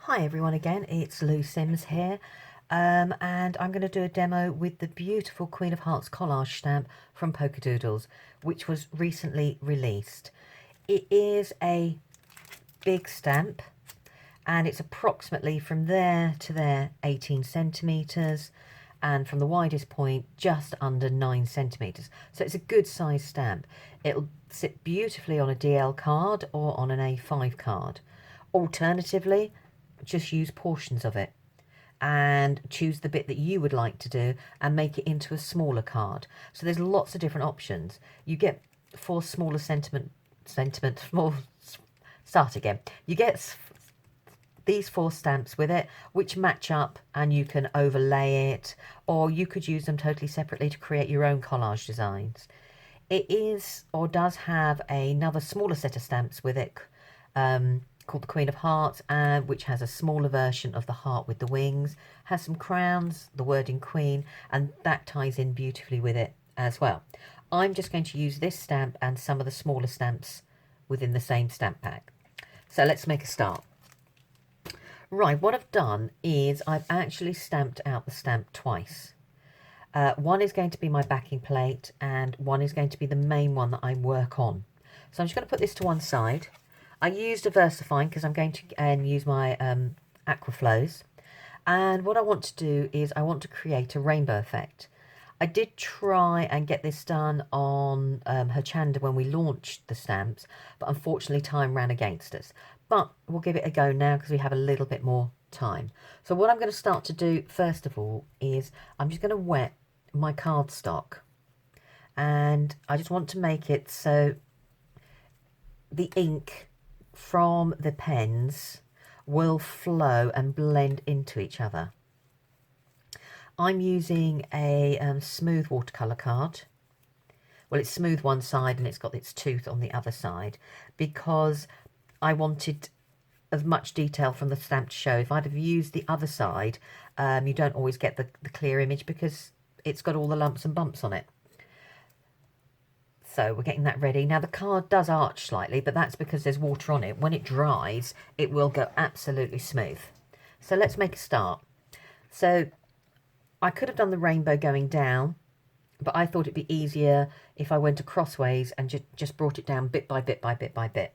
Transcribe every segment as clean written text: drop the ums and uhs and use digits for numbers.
Hi everyone again, it's Lou Sims here, and I'm going to do a demo with the beautiful Queen of Hearts collage stamp from Polkadoodles, which was recently released. It is a big stamp and it's approximately from there to there 18 centimetres and from the widest point just under 9 centimetres. So it's a good size stamp. It'll sit beautifully on a DL card or on an A5 card. Alternatively, just use portions of it and choose the bit that you would like to do and make it into a smaller card. So there's lots of different options. You get four smaller You get these four stamps with it, which match up and you can overlay it, or you could use them totally separately to create your own collage designs. It is, or does have, another smaller set of stamps with it, called the Queen of Hearts, which has a smaller version of the heart with the wings, has some crowns, the wording Queen, and that ties in beautifully with it as well. I'm just going to use this stamp and some of the smaller stamps within the same stamp pack. So let's make a start. Right, what I've done is I've actually stamped out the stamp twice. One is going to be my backing plate and one is going to be the main one that I work on. So I'm just going to put this to one side. I used a VersaFine because I'm going to use my Aqua Flows. And what I want to do is I want to create a rainbow effect. I did try and get this done on Herchanda when we launched the stamps, but unfortunately time ran against us. But we'll give it a go now because we have a little bit more time. So what I'm going to start to do first of all is I'm just going to wet my cardstock, and I just want to make it so the ink from the pens will flow and blend into each other. I'm using a smooth watercolour card. Well, it's smooth one side and it's got its tooth on the other side because I wanted as much detail from the stamp to show. If I'd have used the other side, you don't always get the clear image because it's got all the lumps and bumps on it. So we're getting that ready. Now the card does arch slightly, but that's because there's water on it. When it dries, it will go absolutely smooth. So let's make a start. So I could have done the rainbow going down, but I thought it'd be easier if I went acrossways and just brought it down bit by bit by bit by bit.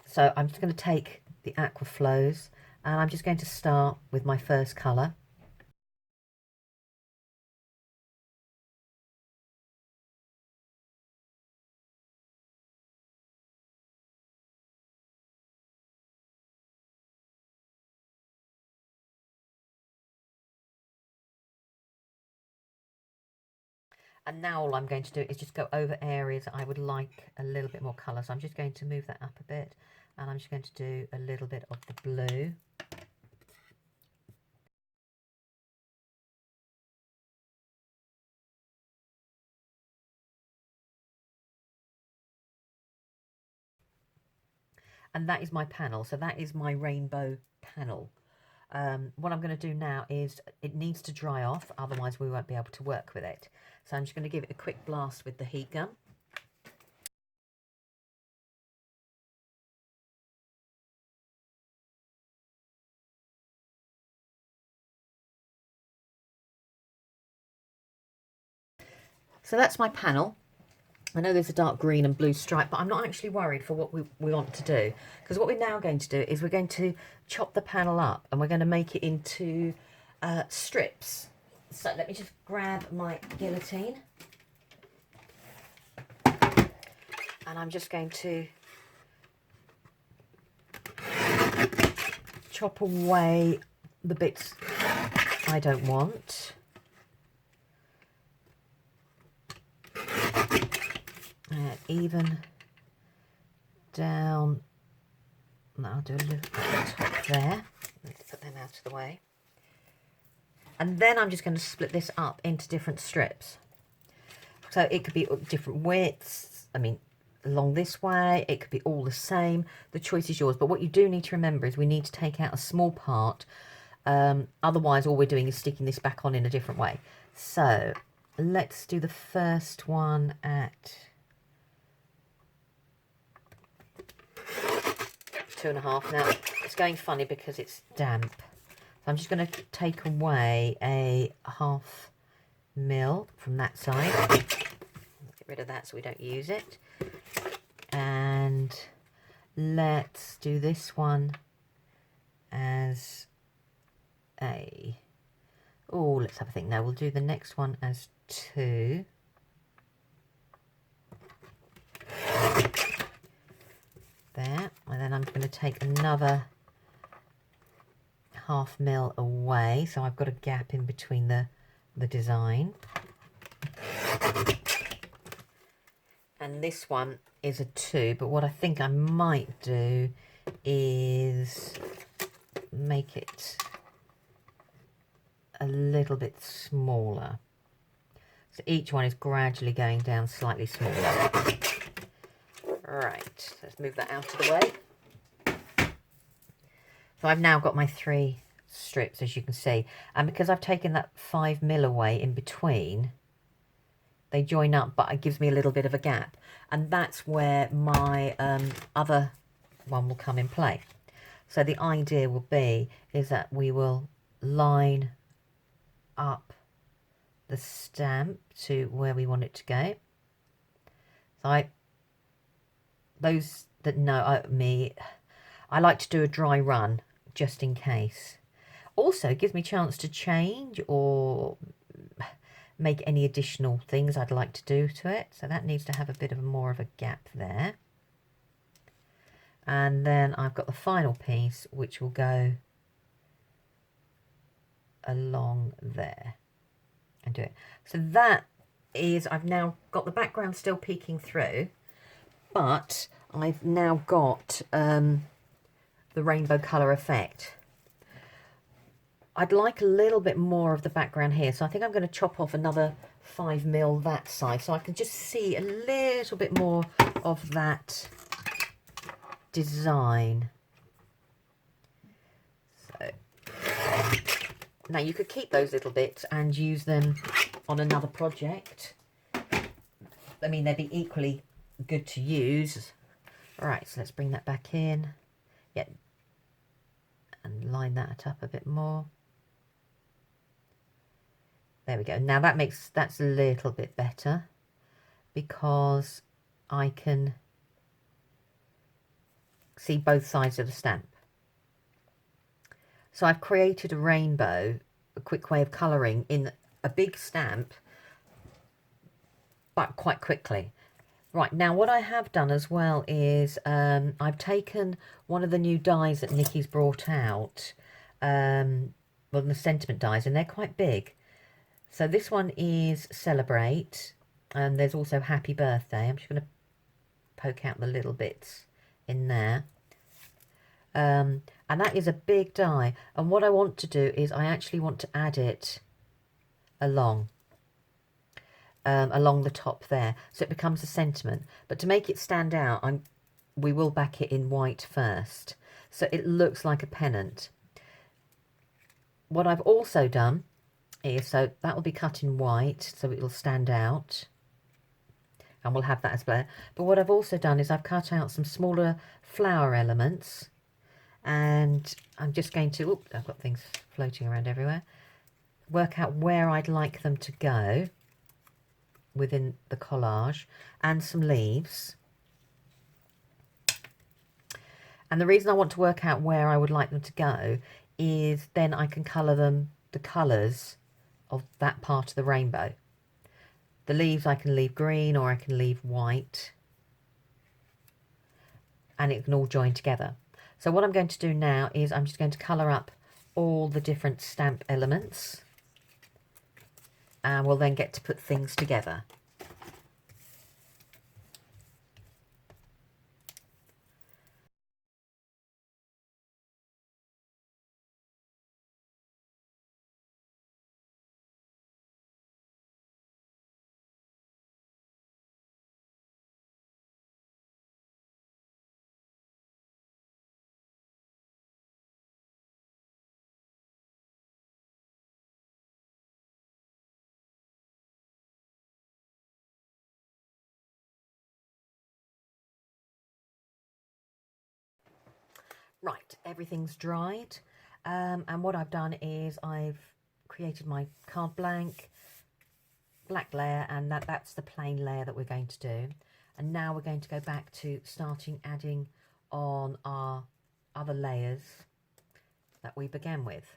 So I'm just going to take the Aqua Flows and I'm just going to start with my first colour. And now all I'm going to do is just go over areas I would like a little bit more colour. So I'm just going to move that up a bit and I'm just going to do a little bit of the blue. And that is my panel. So that is my rainbow panel. What I'm going to do now is it needs to dry off, otherwise we won't be able to work with it. So I'm just going to give it a quick blast with the heat gun. So that's my panel. I know there's a dark green and blue stripe, but I'm not actually worried for what we want to do, because what we're now going to do is we're going to chop the panel up and we're going to make it into strips. So let me just grab my guillotine and I'm just going to chop away the bits I don't want. Even down, and I'll do a little bit at the top there. Let's put them out of the way. And then I'm just going to split this up into different strips. So it could be different widths, I mean, along this way, it could be all the same. The choice is yours, but what you do need to remember is we need to take out a small part. Otherwise, all we're doing is sticking this back on in a different way. So let's do the first one at 2.5. Now, it's going funny because it's damp. So I'm just going to take away a 0.5 mil from that side. Get rid of that so we don't use it. And let's do this one as a... Oh, let's have a think. No, we'll do the next one as 2. There. And then I'm going to take another 0.5 mil away. So I've got a gap in between the design. And this one is a 2. But what I think I might do is make it a little bit smaller. So each one is gradually going down slightly smaller. Right, let's move that out of the way. So I've now got my 3 strips, as you can see. And because I've taken that 5 mil away in between, they join up, but it gives me a little bit of a gap. And that's where my other one will come in play. So the idea will be is that we will line up the stamp to where we want it to go. So those that know me, I like to do a dry run just in case. Also, it gives me a chance to change or make any additional things I'd like to do to it. So that needs to have a bit of more of a gap there. And then I've got the final piece, which will go along there and do it. So that is, I've now got the background still peeking through, but I've now got the rainbow colour effect. I'd like a little bit more of the background here, so I think I'm going to chop off another 5 mil that side so I can just see a little bit more of that design. So now you could keep those little bits and use them on another project. I mean, they'd be equally good to use. All right, so let's bring that back in. Yeah, and line that up a bit more. There we go. Now that's a little bit better because I can see both sides of the stamp. So I've created a rainbow, a quick way of colouring in a big stamp, but quite quickly. Right, now what I have done as well is I've taken one of the new dies that Nikki's brought out, well, the sentiment dies, and they're quite big. So this one is Celebrate, and there's also Happy Birthday. I'm just going to poke out the little bits in there. And that is a big die. And what I want to do is I actually want to add it along the top there. So it becomes a sentiment. But to make it stand out, we will back it in white first. So it looks like a pennant. What I've also done is, so that will be cut in white, so it will stand out. And we'll have that as well. But what I've also done is I've cut out some smaller flower elements. And I'm just going to, oops, I've got things floating around everywhere. Work out where I'd like them to go within the collage, and some leaves. And the reason I want to work out where I would like them to go is then I can colour them the colours of that part of the rainbow. The leaves I can leave green or I can leave white, and it can all join together. So what I'm going to do now is I'm just going to colour up all the different stamp elements, and we'll then get to put things together. Right, everything's dried. And what I've done is I've created my card blank, black layer, and that's the plain layer that we're going to do. And now we're going to go back to starting adding on our other layers that we began with.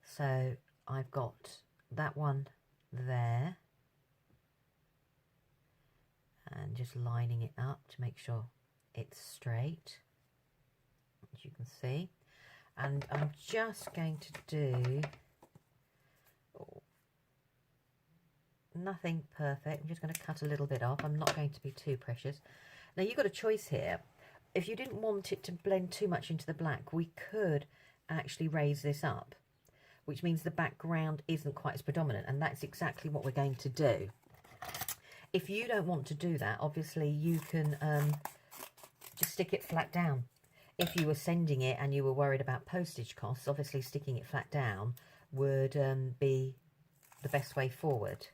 So I've got that one there, and just lining it up to make sure it's straight, as you can see. And I'm just going to do nothing perfect. I'm just going to cut a little bit off. I'm not going to be too precious. Now you've got a choice here. If you didn't want it to blend too much into the black, we could actually raise this up, which means the background isn't quite as predominant, and that's exactly what we're going to do. If you don't want to do that, obviously you can just stick it flat down. If you were sending it and you were worried about postage costs, obviously sticking it flat down would be the best way forward.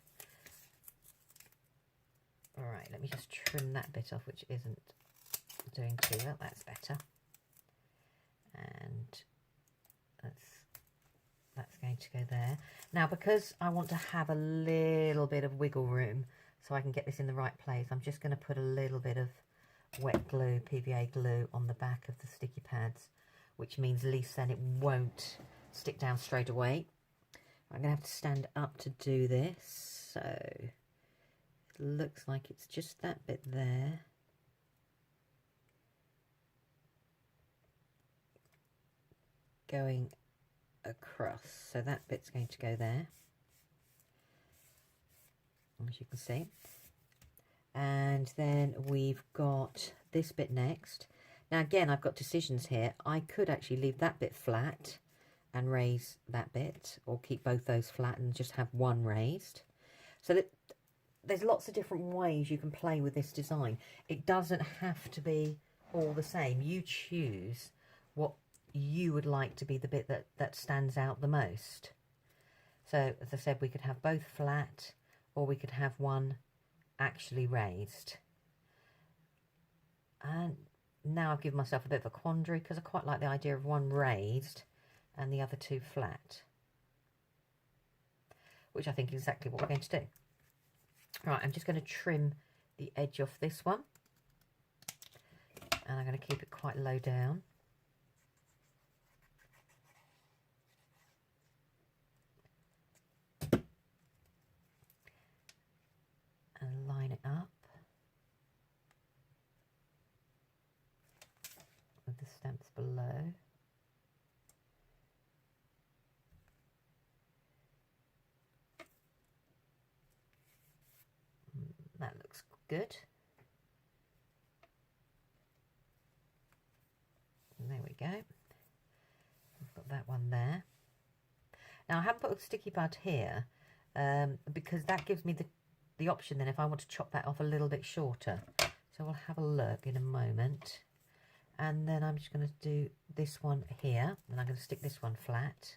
All right, let me just trim that bit off, which isn't doing too well. That's better. And that's going to go there. Now, because I want to have a little bit of wiggle room so I can get this in the right place, I'm just going to put a little bit of wet glue, PVA glue, on the back of the sticky pads, which means at least then it won't stick down straight away. I'm going to have to stand up to do this, so it looks like it's just that bit there. Going across, so that bit's going to go there, as you can see. And then we've got this bit next. Now again, I've got decisions here. I could actually leave that bit flat and raise that bit, or keep both those flat and just have one raised. So that there's lots of different ways you can play with this design. It doesn't have to be all the same. You choose what you would like to be the bit that stands out the most. So as I said, we could have both flat, or we could have one actually raised. And now I've given myself a bit of a quandary, because I quite like the idea of one raised and the other two flat, which I think is exactly what we're going to do. Right, I'm just going to trim the edge off this one, and I'm going to keep it quite low down. And line it up with the stamps below. That looks good. And there we go. I've got that one there. Now I haven't put a sticky pad here because that gives me the option then if I want to chop that off a little bit shorter. So we'll have a look in a moment. And then I'm just going to do this one here, and I'm going to stick this one flat.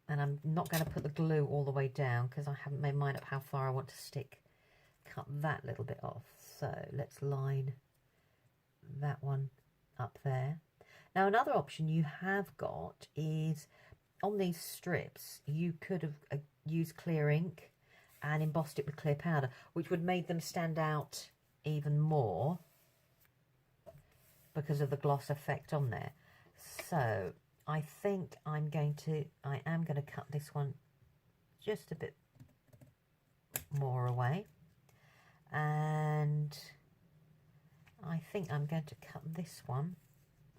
And I'm not going to put the glue all the way down because I haven't made mine up how far I want to cut that little bit off. So let's line that one up there. Now another option you have got is on these strips, you could have used clear ink and embossed it with clear powder, which would make them stand out even more because of the gloss effect on there. So I think I am going to cut this one just a bit more away, and I think I'm going to cut this one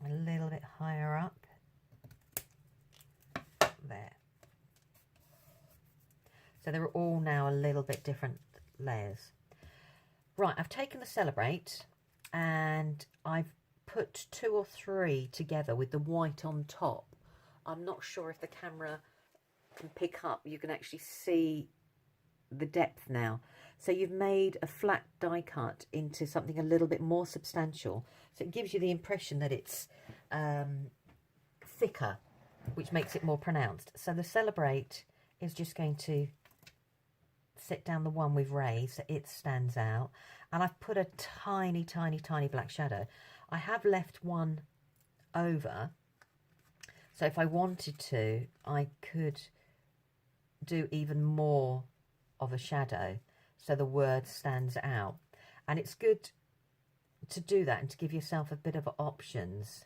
a little bit higher up there. So they're all now a little bit different layers. Right, I've taken the Celebrate and I've put 2 or 3 together with the white on top. I'm not sure if the camera can pick up. You can actually see the depth now. So you've made a flat die cut into something a little bit more substantial. So it gives you the impression that it's thicker, which makes it more pronounced. So the Celebrate is just going to sit down the one we've raised so it stands out. and I've put a tiny, tiny, tiny black shadow. I have left one over, so if I wanted to, I could do even more of a shadow so the word stands out. And it's good to do that and to give yourself a bit of options.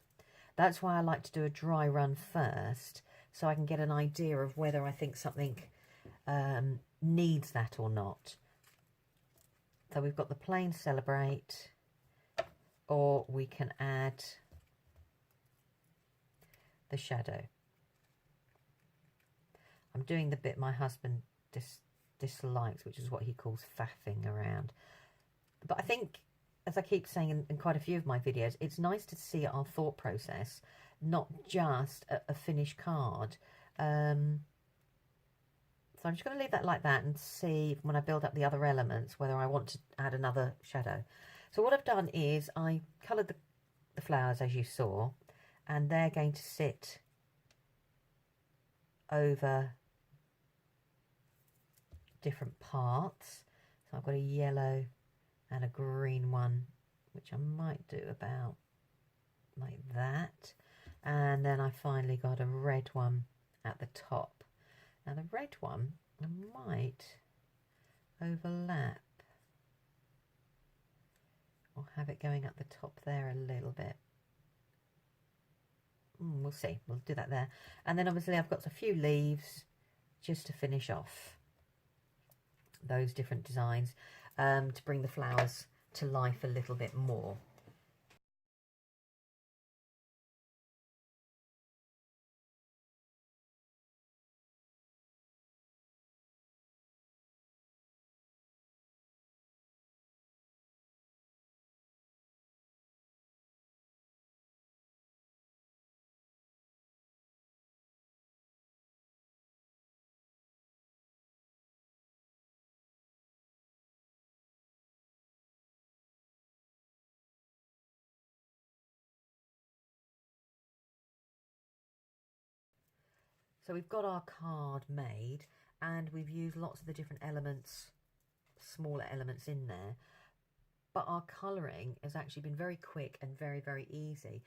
That's why I like to do a dry run first, so I can get an idea of whether I think something needs that or not. So we've got the plain Celebrate, or we can add the shadow. I'm doing the bit my husband dislikes, which is what he calls faffing around. But I think, as I keep saying in quite a few of my videos, it's nice to see our thought process, not just a finished card. So I'm just going to leave that like that and see when I build up the other elements whether I want to add another shadow. So what I've done is I coloured the flowers as you saw, and they're going to sit over different parts. So I've got a yellow and a green one, which I might do about like that. And then I finally got a red one at the top. Now the red one, I might overlap or have it going up the top there a little bit. We'll see, we'll do that there. And then obviously I've got a few leaves just to finish off those different designs, to bring the flowers to life a little bit more. So we've got our card made, and we've used lots of the different elements, smaller elements in there, but our colouring has actually been very quick and very, very easy,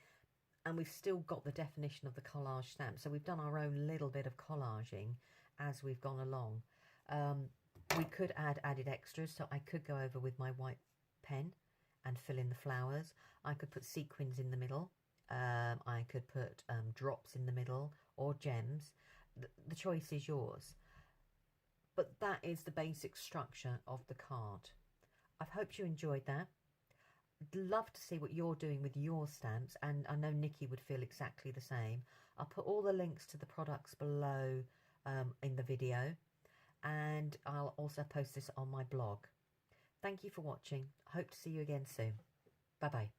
and we've still got the definition of the collage stamp. So we've done our own little bit of collaging as we've gone along. We could add added extras, so I could go over with my white pen and fill in the flowers. I could put sequins in the middle. I could put drops in the middle, or gems. The choice is yours. But that is the basic structure of the card. I hope you enjoyed that. I'd love to see what you're doing with your stamps, and I know Nikki would feel exactly the same. I'll put all the links to the products below in the video, and I'll also post this on my blog. Thank you for watching. I hope to see you again soon. Bye bye.